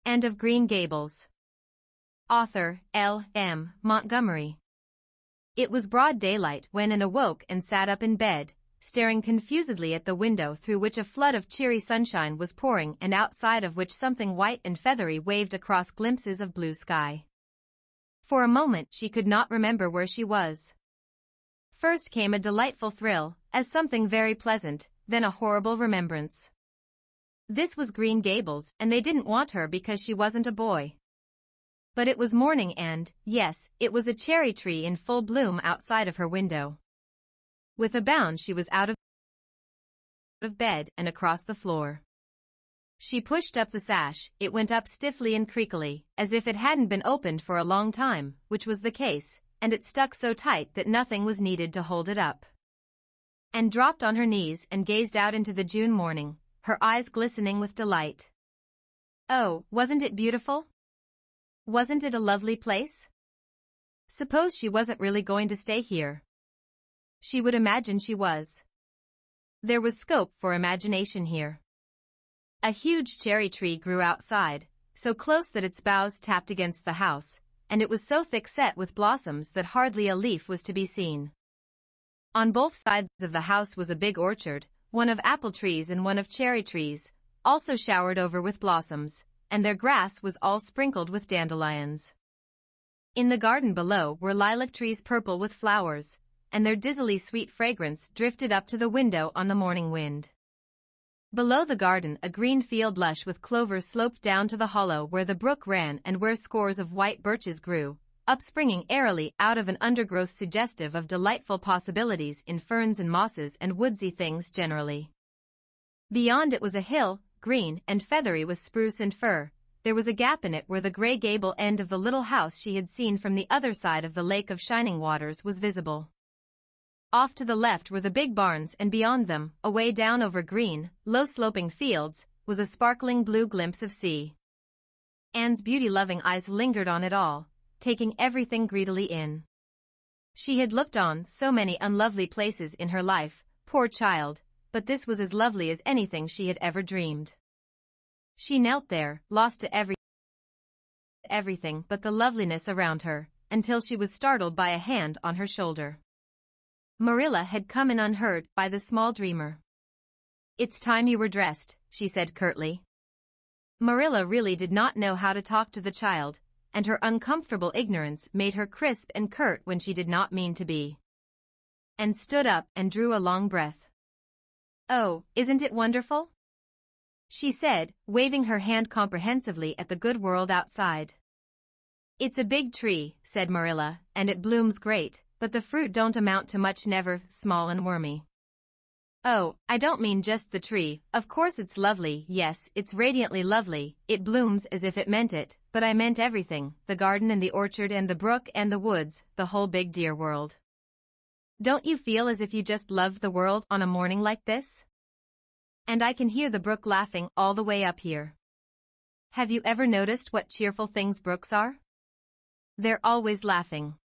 and of Green Gables. Author L. M. Montgomery. It was broad daylight when Anne awoke and sat up in bed, staring confusedly at the window through which a flood of cheery sunshine was pouring and outside of which something white and feathery waved across glimpses of blue sky. For a moment she could not remember where she was. First came a delightful thrill, as something very pleasant, then a horrible remembrance. This was Green Gables, and they didn't want her because she wasn't a boy. But it was morning and, yes, it was a cherry tree in full bloom outside of her window. With a bound she was out of bed and across the floor. She pushed up the sash. It went up stiffly and creakily, as if it hadn't been opened for a long time, which was the case, and it stuck so tight that nothing was needed to hold it up. And dropped on her knees and gazed out into the June morning, her eyes glistening with delight. Oh, wasn't it beautiful? Wasn't it a lovely place? Suppose she wasn't really going to stay here. She would imagine she was. There was scope for imagination here. A huge cherry tree grew outside, so close that its boughs tapped against the house, and it was so thick-set with blossoms that hardly a leaf was to be seen. On both sides of the house was a big orchard, one of apple trees and one of cherry trees, also showered over with blossoms, and their grass was all sprinkled with dandelions. In the garden below were lilac trees purple with flowers, and their dizzily sweet fragrance drifted up to the window on the morning wind. Below the garden a green field lush with clover sloped down to the hollow where the brook ran and where scores of white birches grew, upspringing airily out of an undergrowth suggestive of delightful possibilities in ferns and mosses and woodsy things generally. Beyond it was a hill, green and feathery with spruce and fir. There was a gap in it where the gray gable end of the little house she had seen from the other side of the lake of shining waters was visible. Off to the left were the big barns, and beyond them, away down over green, low-sloping fields, was a sparkling blue glimpse of sea. Anne's beauty-loving eyes lingered on it all, taking everything greedily in. She had looked on so many unlovely places in her life, poor child, but this was as lovely as anything she had ever dreamed. She knelt there, lost to everything but the loveliness around her, until she was startled by a hand on her shoulder. Marilla had come in unheard by the small dreamer. "It's time you were dressed," she said curtly. Marilla really did not know how to talk to the child, and her uncomfortable ignorance made her crisp and curt when she did not mean to be. And stood up and drew a long breath. "Oh, isn't it wonderful?" she said, waving her hand comprehensively at the good world outside. "It's a big tree," said Marilla, "and it blooms great, but the fruit don't amount to much, never small and wormy." "Oh, I don't mean just the tree. Of course it's lovely, yes, it's radiantly lovely, it blooms as if it meant it, but I meant everything, the garden and the orchard and the brook and the woods, the whole big dear world. Don't you feel as if you just loved the world on a morning like this? And I can hear the brook laughing all the way up here. Have you ever noticed what cheerful things brooks are? They're always laughing.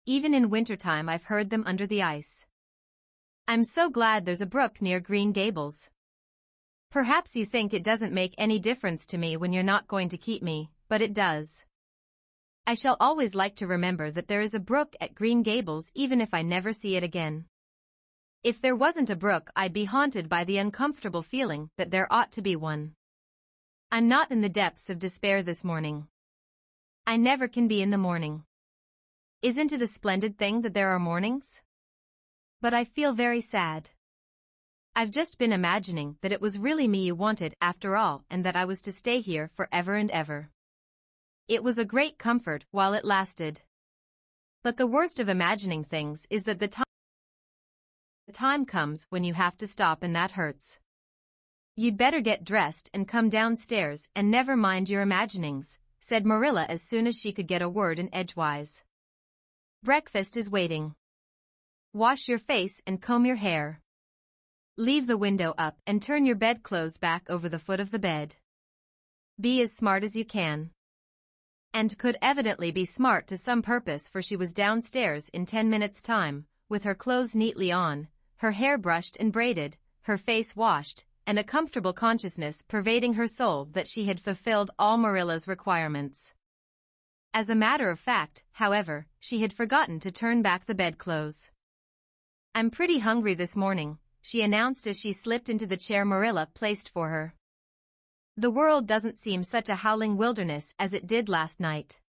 Even in wintertime I've heard them under the ice. I'm so glad there's a brook near Green Gables. Perhaps you think it doesn't make any difference to me when you're not going to keep me, but it does. I shall always like to remember that there is a brook at Green Gables even if I never see it again. If there wasn't a brook I'd be haunted by the uncomfortable feeling that there ought to be one. I'm not in the depths of despair this morning. I never can be in the morning. Isn't it a splendid thing that there are mornings? But I feel very sad. I've just been imagining that it was really me you wanted after all and that I was to stay here forever and ever. It was a great comfort while it lasted. But the worst of imagining things is that the time comes when you have to stop, and that hurts. You'd better get dressed and come downstairs and never mind your imaginings," said Marilla as soon as she could get a word in edgewise. "Breakfast is waiting. Wash your face and comb your hair. Leave the window up and turn your bedclothes back over the foot of the bed. Be as smart as you can." And could evidently be smart to some purpose, for she was downstairs in 10 minutes' time, with her clothes neatly on, her hair brushed and braided, her face washed, and a comfortable consciousness pervading her soul that she had fulfilled all Marilla's requirements. As a matter of fact, however, she had forgotten to turn back the bedclothes. "I'm pretty hungry this morning," she announced as she slipped into the chair Marilla placed for her. "The world doesn't seem such a howling wilderness as it did last night.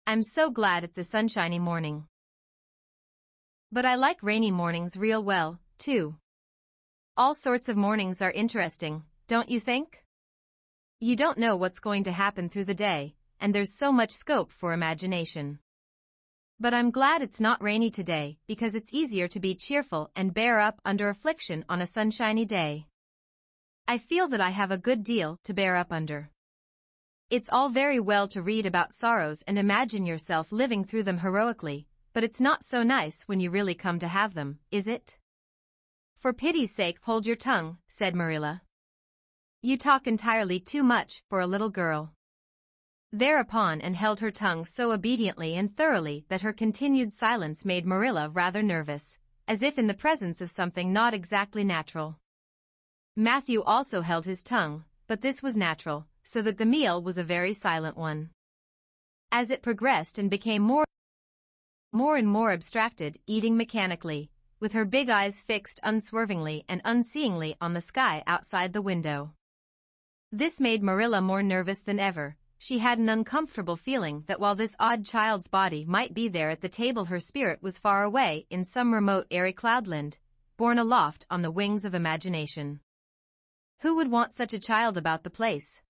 I'm so glad it's a sunshiny morning. But I like rainy mornings real well, too. All sorts of mornings are interesting, don't you think? You don't know what's going to happen through the day, and there's so much scope for imagination. But I'm glad it's not rainy today because it's easier to be cheerful and bear up under affliction on a sunshiny day. I feel that I have a good deal to bear up under. It's all very well to read about sorrows and imagine yourself living through them heroically, but it's not so nice when you really come to have them, is it?" "For pity's sake, hold your tongue," said Marilla. "You talk entirely too much for a little girl." Thereupon Anne held her tongue so obediently and thoroughly that her continued silence made Marilla rather nervous, as if in the presence of something not exactly natural. Matthew also held his tongue, but this was natural, so that the meal was a very silent one. As it progressed and became more and more abstracted, eating mechanically, with her big eyes fixed unswervingly and unseeingly on the sky outside the window. This made Marilla more nervous than ever. She had an uncomfortable feeling that while this odd child's body might be there at the table, her spirit was far away in some remote airy cloudland, borne aloft on the wings of imagination. Who would want such a child about the place?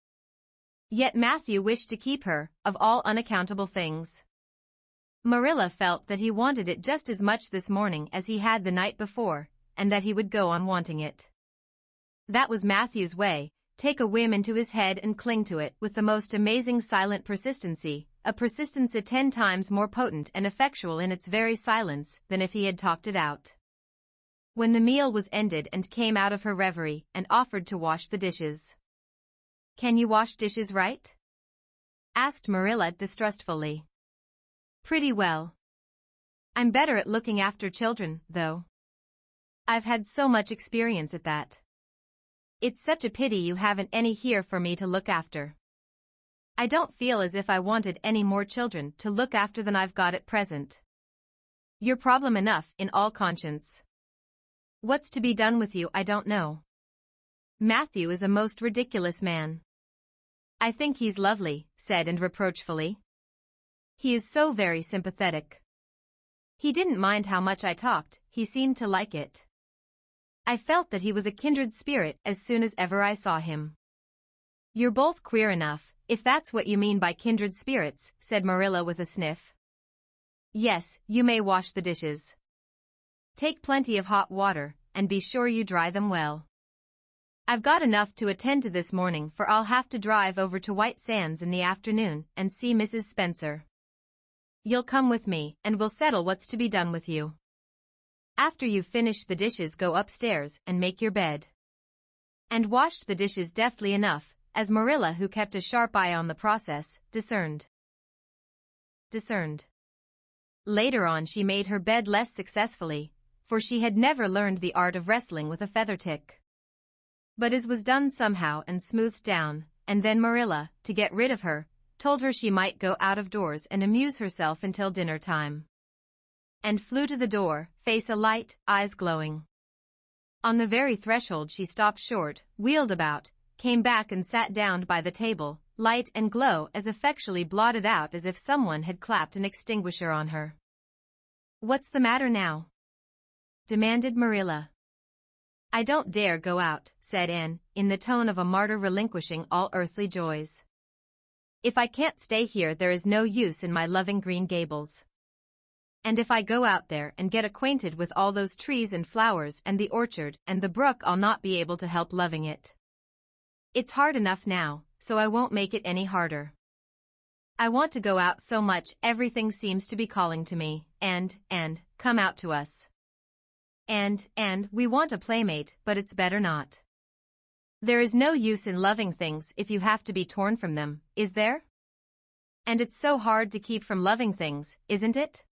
Yet Matthew wished to keep her, of all unaccountable things. Marilla felt that he wanted it just as much this morning as he had the night before, and that he would go on wanting it. That was Matthew's way. Take a whim into his head and cling to it with the most amazing silent persistency, a persistence 10 times more potent and effectual in its very silence than if he had talked it out. When the meal was ended and came out of her reverie and offered to wash the dishes. "Can you wash dishes right?" asked Marilla distrustfully. "Pretty well. I'm better at looking after children, though. I've had so much experience at that. It's such a pity you haven't any here for me to look after. I don't feel as if I wanted any more children to look after than I've got at present. You're problem enough in all conscience. What's to be done with you I don't know. Matthew is a most ridiculous man." "I think he's lovely," said Anne reproachfully. "He is so very sympathetic. He didn't mind how much I talked, he seemed to like it. I felt that he was a kindred spirit as soon as ever I saw him." "You're both queer enough, if that's what you mean by kindred spirits," said Marilla with a sniff. "Yes, you may wash the dishes. Take plenty of hot water, and be sure you dry them well. I've got enough to attend to this morning, for I'll have to drive over to White Sands in the afternoon and see Mrs. Spencer. You'll come with me, and we'll settle what's to be done with you. After you've finished the dishes, go upstairs and make your bed." And washed the dishes deftly enough, as Marilla, who kept a sharp eye on the process, discerned. Later on she made her bed less successfully, for she had never learned the art of wrestling with a feather tick. But it was done somehow and smoothed down, and then Marilla, to get rid of her, told her she might go out of doors and amuse herself until dinner time. And flew to the door, face alight, eyes glowing. On the very threshold she stopped short, wheeled about, came back and sat down by the table, light and glow as effectually blotted out as if someone had clapped an extinguisher on her. "What's the matter now?" demanded Marilla. "I don't dare go out," said Anne, in the tone of a martyr relinquishing all earthly joys. "If I can't stay here, there is no use in my loving Green Gables. And if I go out there and get acquainted with all those trees and flowers and the orchard and the brook, I'll not be able to help loving it. It's hard enough now, so I won't make it any harder. I want to go out so much, everything seems to be calling to me, and, come out to us. And, we want a playmate, but it's better not. There is no use in loving things if you have to be torn from them, is there? And it's so hard to keep from loving things, isn't it?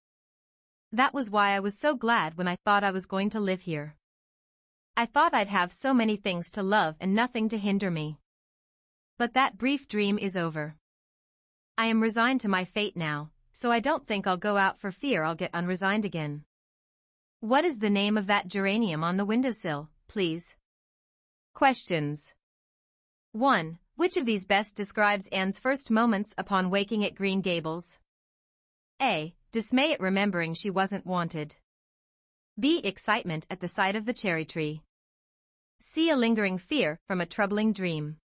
That was why I was so glad when I thought I was going to live here. I thought I'd have so many things to love and nothing to hinder me. But that brief dream is over. I am resigned to my fate now, so I don't think I'll go out for fear I'll get unresigned again. What is the name of that geranium on the windowsill, please? Questions. 1. Which of these best describes Anne's first moments upon waking at Green Gables? A. Dismay at remembering she wasn't wanted. B. Excitement at the sight of the cherry tree. C. A lingering fear from a troubling dream.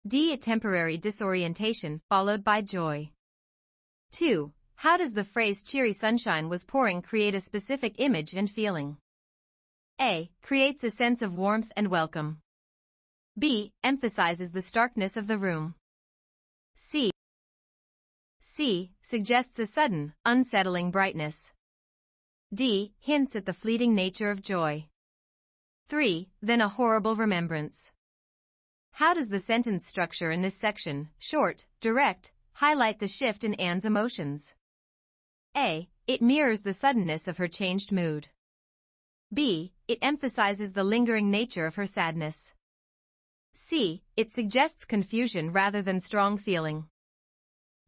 D. A temporary disorientation followed by joy. 2. How does the phrase cheery sunshine was pouring create a specific image and feeling? A. Creates a sense of warmth and welcome. B. Emphasizes the starkness of the room. C. Suggests a sudden, unsettling brightness. D. Hints at the fleeting nature of joy. 3. Then a horrible remembrance. How does the sentence structure in this section, short, direct, highlight the shift in Anne's emotions? A. It mirrors the suddenness of her changed mood. B. It emphasizes the lingering nature of her sadness. C. It suggests confusion rather than strong feeling.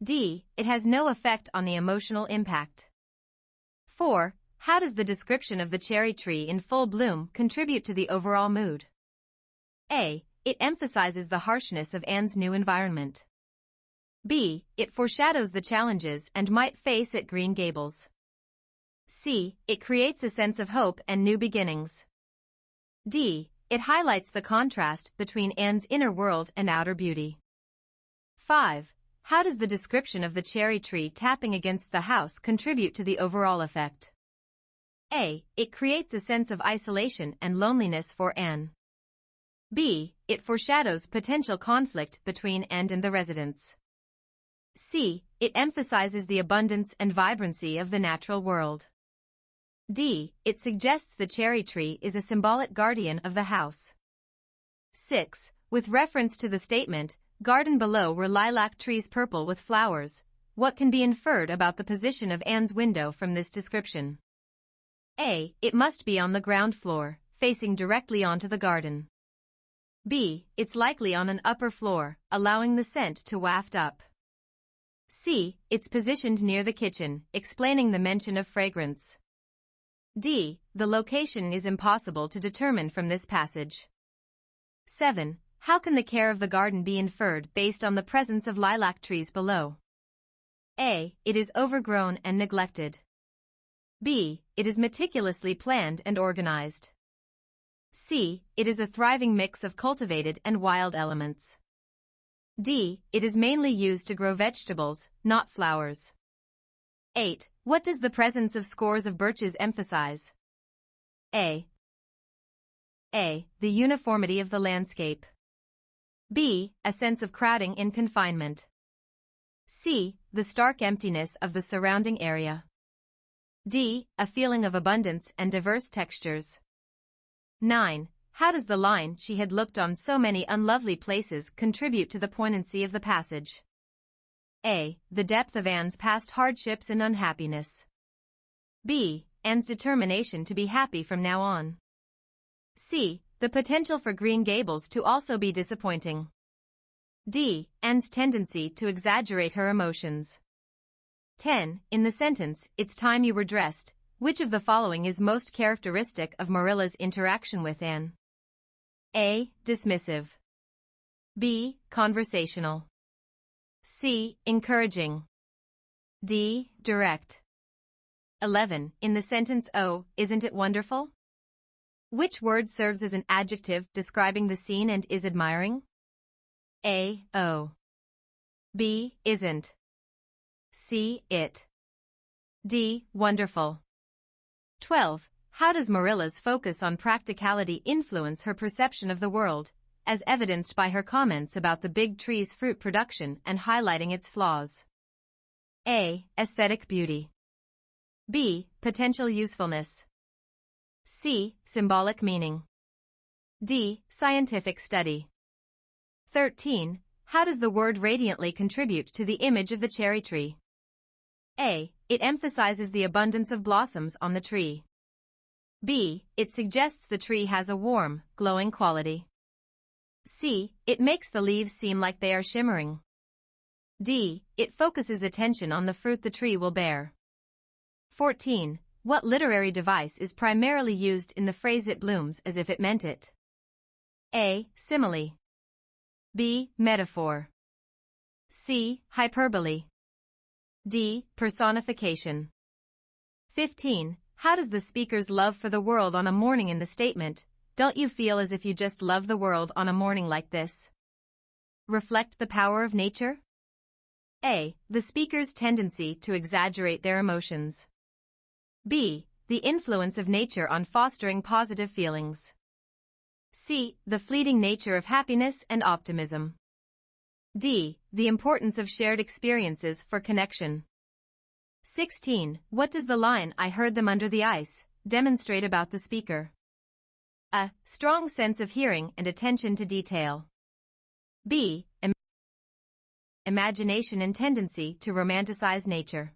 D. It has no effect on the emotional impact. 4. How does the description of the cherry tree in full bloom contribute to the overall mood? A. It emphasizes the harshness of Anne's new environment. B. It foreshadows the challenges and might face at Green Gables. C. It creates a sense of hope and new beginnings. D. It highlights the contrast between Anne's inner world and outer beauty. 5. How does the description of the cherry tree tapping against the house contribute to the overall effect? A. It creates a sense of isolation and loneliness for Anne. B. It foreshadows potential conflict between Anne and the residents. C. It emphasizes the abundance and vibrancy of the natural world. D. It suggests the cherry tree is a symbolic guardian of the house. 6. With reference to the statement, garden below were lilac trees purple with flowers, what can be inferred about the position of Anne's window from this description? A. It must be on the ground floor, facing directly onto the garden. B. It's likely on an upper floor, allowing the scent to waft up. C. It's positioned near the kitchen, explaining the mention of fragrance. D. The location is impossible to determine from this passage. 7. How can the care of the garden be inferred based on the presence of lilac trees below? A. It is overgrown and neglected. B. It is meticulously planned and organized. C. It is a thriving mix of cultivated and wild elements. D. It is mainly used to grow vegetables, not flowers. 8. What does the presence of scores of birches emphasize? A. The uniformity of the landscape. B. A sense of crowding in confinement. C. The stark emptiness of the surrounding area. D. A feeling of abundance and diverse textures. 9. How does the line, "She had looked on so many unlovely places," contribute to the poignancy of the passage? A. The depth of Anne's past hardships and unhappiness. B. Anne's determination to be happy from now on. C. The potential for Green Gables to also be disappointing. D. Anne's tendency to exaggerate her emotions. 10. In the sentence, "It's time you were dressed," which of the following is most characteristic of Marilla's interaction with Anne? A. Dismissive. B. Conversational. C. Encouraging. D. Direct. 11. In the sentence, "Oh, isn't it wonderful?" which word serves as an adjective describing the scene and is admiring? A. Oh. B. Isn't. C. It. D. Wonderful. 12. How does Marilla's focus on practicality influence her perception of the world, as evidenced by her comments about the big tree's fruit production and highlighting its flaws? A. Aesthetic beauty. B. Potential usefulness. C. Symbolic meaning. D. Scientific study. 13. How does the word radiantly contribute to the image of the cherry tree? A. It emphasizes the abundance of blossoms on the tree. B. It suggests the tree has a warm, glowing quality. C. It makes the leaves seem like they are shimmering. D. It focuses attention on the fruit the tree will bear. 14. What literary device is primarily used in the phrase "it blooms as if it meant it"? A. Simile. B. Metaphor. C. Hyperbole. D. Personification. 15. How does the speaker's love for the world on a morning in the statement, "Don't you feel as if you just love the world on a morning like this?" reflect the power of nature? A. The speaker's tendency to exaggerate their emotions. B. The influence of nature on fostering positive feelings. C. The fleeting nature of happiness and optimism. D. The importance of shared experiences for connection. 16. What does the line "I heard them under the ice" demonstrate about the speaker? A. Strong sense of hearing and attention to detail. B. Imagination and tendency to romanticize nature.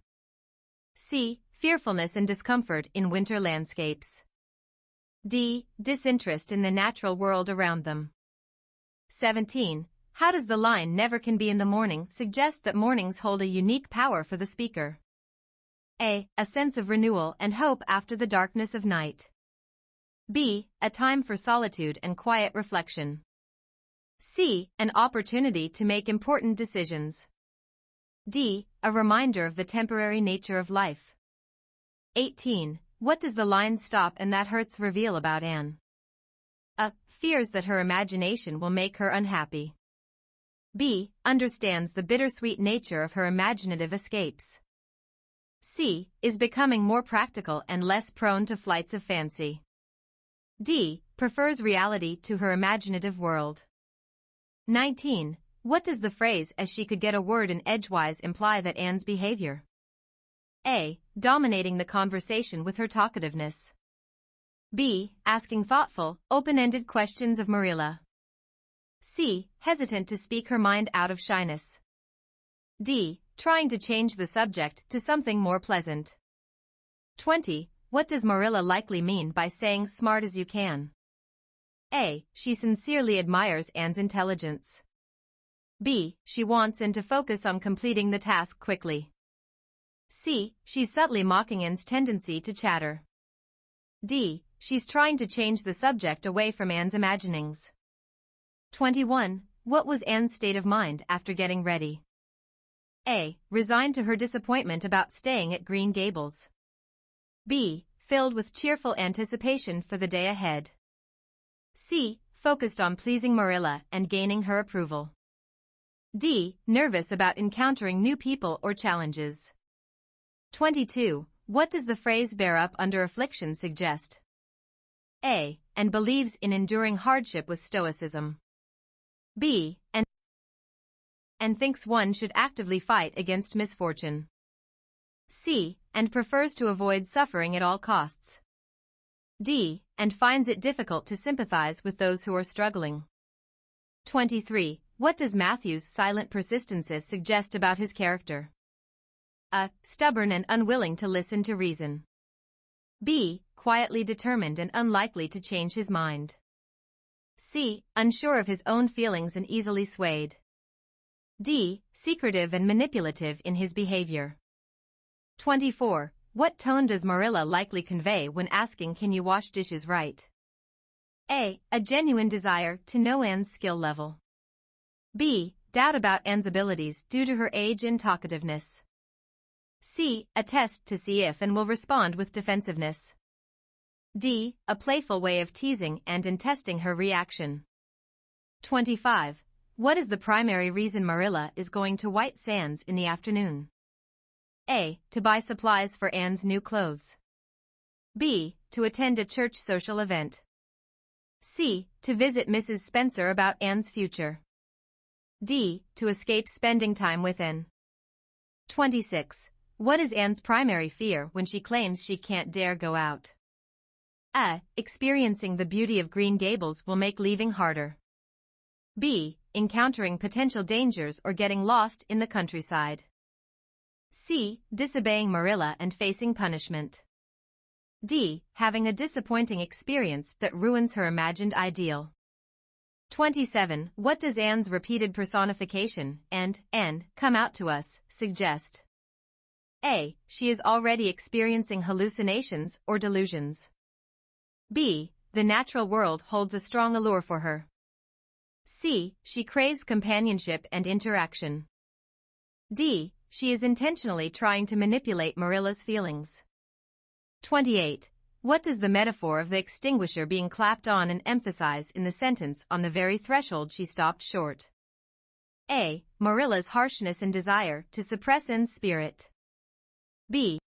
C. Fearfulness and discomfort in winter landscapes. D. Disinterest in the natural world around them. 17. How does the line "never can be in the morning" suggest that mornings hold a unique power for the speaker? A. A sense of renewal and hope after the darkness of night. B. A time for solitude and quiet reflection. C. An opportunity to make important decisions. D. A reminder of the temporary nature of life. 18. What does the line "stop and that hurts" reveal about Anne? A. Fears that her imagination will make her unhappy. B. Understands the bittersweet nature of her imaginative escapes. C. Is becoming more practical and less prone to flights of fancy. D. Prefers reality to her imaginative world. 19. What does the phrase "as she could get a word in edgewise" imply that Anne's behavior? A. Dominating the conversation with her talkativeness. B. Asking thoughtful, open-ended questions of Marilla. C. Hesitant to speak her mind out of shyness. D. Trying to change the subject to something more pleasant. 20. What does Marilla likely mean by saying "smart as you can"? A. She sincerely admires Anne's intelligence. B. She wants Anne to focus on completing the task quickly. C. She's subtly mocking Anne's tendency to chatter. D. She's trying to change the subject away from Anne's imaginings. 21. What was Anne's state of mind after getting ready? A. Resigned to her disappointment about staying at Green Gables. B. Filled with cheerful anticipation for the day ahead. C. Focused on pleasing Marilla and gaining her approval. D. Nervous about encountering new people or challenges. 22. What does the phrase "bear up under affliction" suggest? A. And believes in enduring hardship with stoicism. B. And thinks one should actively fight against misfortune. C. And prefers to avoid suffering at all costs. D. And finds it difficult to sympathize with those who are struggling. 23. What does Matthew's silent persistency suggest about his character? A. Stubborn and unwilling to listen to reason. B. Quietly determined and unlikely to change his mind. C. Unsure of his own feelings and easily swayed. D. Secretive and manipulative in his behavior. 24. What tone does Marilla likely convey when asking "Can you wash dishes right?" A. A genuine desire to know Anne's skill level. B. Doubt about Anne's abilities due to her age and talkativeness. C. A test to see if Anne will respond with defensiveness. D. A playful way of teasing and in testing her reaction. 25. What is the primary reason Marilla is going to White Sands in the afternoon? A. To buy supplies for Anne's new clothes. B. To attend a church social event. C. To visit Mrs. Spencer about Anne's future. D. To escape spending time with Anne. 26. What is Anne's primary fear when she claims she can't dare go out? A. Experiencing the beauty of Green Gables will make leaving harder. B. Encountering potential dangers or getting lost in the countryside. C. Disobeying Marilla and facing punishment. D. Having a disappointing experience that ruins her imagined ideal. 27. What does Anne's repeated personification and N come out to us suggest? A. She is already experiencing hallucinations or delusions. B. The natural world holds a strong allure for her. C. She craves companionship and interaction. D. She is intentionally trying to manipulate Marilla's feelings. 28. What does the metaphor of the extinguisher being clapped on and emphasize in the sentence on the very threshold she stopped short? A. Marilla's harshness and desire to suppress Anne's spirit. B.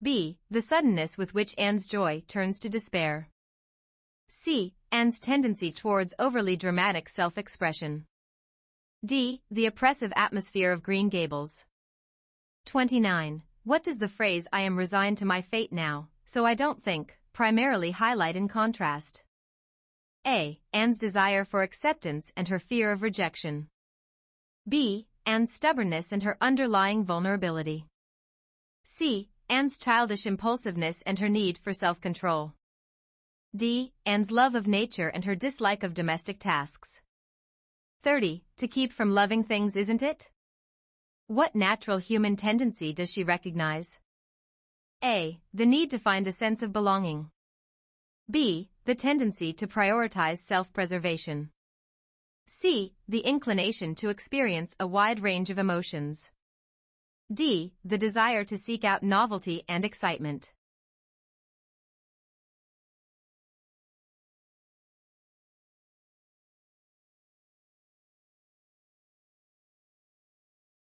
The suddenness with which Anne's joy turns to despair. C. Anne's tendency towards overly dramatic self-expression. D. The oppressive atmosphere of Green Gables. 29. What does the phrase "I am resigned to my fate now, so I don't think" primarily highlight in contrast? A. Anne's desire for acceptance and her fear of rejection. B. Anne's stubbornness and her underlying vulnerability. C. Anne's childish impulsiveness and her need for self-control. D. Anne's love of nature and her dislike of domestic tasks. 30. To keep from loving things, isn't it? What natural human tendency does she recognize? A. The need to find a sense of belonging. B. The tendency to prioritize self-preservation. C. The inclination to experience a wide range of emotions. D. The desire to seek out novelty and excitement.